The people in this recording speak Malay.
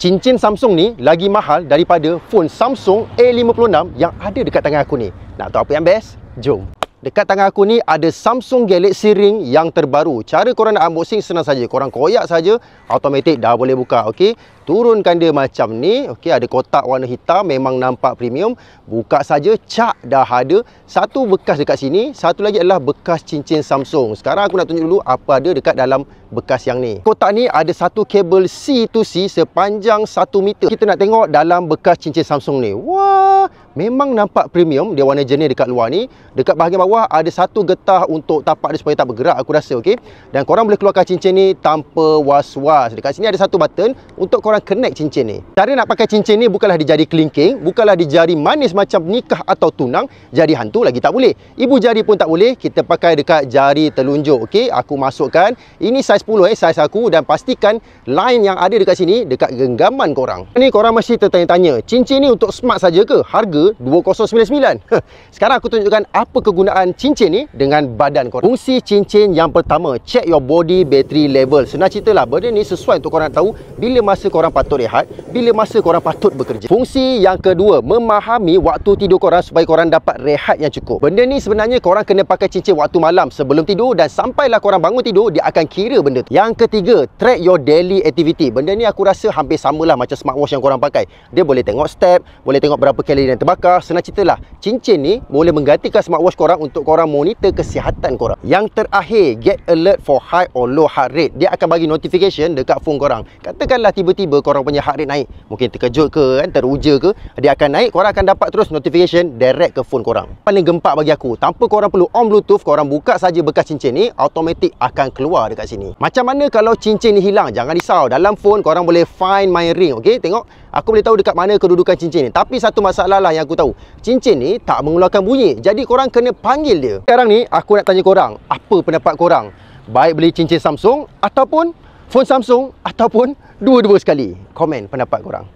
Cincin Samsung ni lagi mahal daripada phone Samsung A56 yang ada dekat tangan aku ni. Nak tahu apa yang best? Jom. Dekat tangan aku ni ada Samsung Galaxy Ring yang terbaru. Cara korang nak unboxing senang saja. Korang koyak saja, automatik dah boleh buka. Okey. Turunkan dia macam ni. Okey, ada kotak warna hitam, memang nampak premium. Buka saja, cak dah ada. Satu bekas dekat sini, satu lagi adalah bekas cincin Samsung. Sekarang aku nak tunjuk dulu apa ada dekat dalam bekas yang ni. Kotak ni ada satu kabel C to C sepanjang 1 meter. Kita nak tengok dalam bekas cincin Samsung ni. Wah, memang nampak premium. Dia warna jenis dekat luar ni. Dekat bahagian bawah ada satu getah untuk tapak dia supaya tak bergerak, aku rasa. Okey. Dan korang boleh keluarkan cincin ni tanpa was-was. Dekat sini ada satu button untuk korang connect cincin ni. Cara nak pakai cincin ni bukanlah di jari kelingking, bukanlah di jari manis macam nikah atau tunang. Jari hantu lagi tak boleh. Ibu jari pun tak boleh. Kita pakai dekat jari telunjuk. Okey, aku masukkan. Ini saiz 10 saiz aku, dan pastikan line yang ada dekat sini dekat genggaman korang. Ni korang mesti tertanya-tanya, cincin ni untuk smart saja ke? Harga 2099. Sekarang aku tunjukkan apa kegunaan cincin ni dengan badan korang. Fungsi cincin yang pertama, check your body battery level. Senang ceritalah, benda ni sesuai untuk korang tahu bila masa korang patut rehat, bila masa korang patut bekerja. Fungsi yang kedua, memahami waktu tidur korang supaya korang dapat rehat yang cukup. Benda ni sebenarnya korang kena pakai cincin waktu malam sebelum tidur, dan sampailah korang bangun tidur, dia akan kira benda tu. Yang ketiga, track your daily activity. Benda ni aku rasa hampir samalah macam smartwatch yang korang pakai. Dia boleh tengok step, boleh tengok berapa kalori yang terbakar. Senang ceritalah, cincin ni boleh menggantikan smartwatch korang untuk korang monitor kesihatan korang. Yang terakhir, get alert for high or low heart rate. Dia akan bagi notification dekat phone korang. Katakanlah tiba-tiba korang punya heart rate naik, mungkin terkejut ke, teruja ke, dia akan naik, korang akan dapat terus notification direct ke phone korang. Paling gempak bagi aku, tanpa korang perlu on Bluetooth, korang buka saja bekas cincin ni, automatik akan keluar dekat sini. Macam mana kalau cincin ni hilang? Jangan risau, dalam phone korang boleh find my ring. Okey, tengok, aku boleh tahu dekat mana kedudukan cincin ni. Tapi satu masalah lah yang aku tahu, cincin ni tak mengeluarkan bunyi, jadi korang kena panggil dia. Sekarang ni aku nak tanya korang, apa pendapat korang? Baik beli cincin Samsung ataupun phone Samsung, ataupun dua-dua sekali? Komen pendapat korang.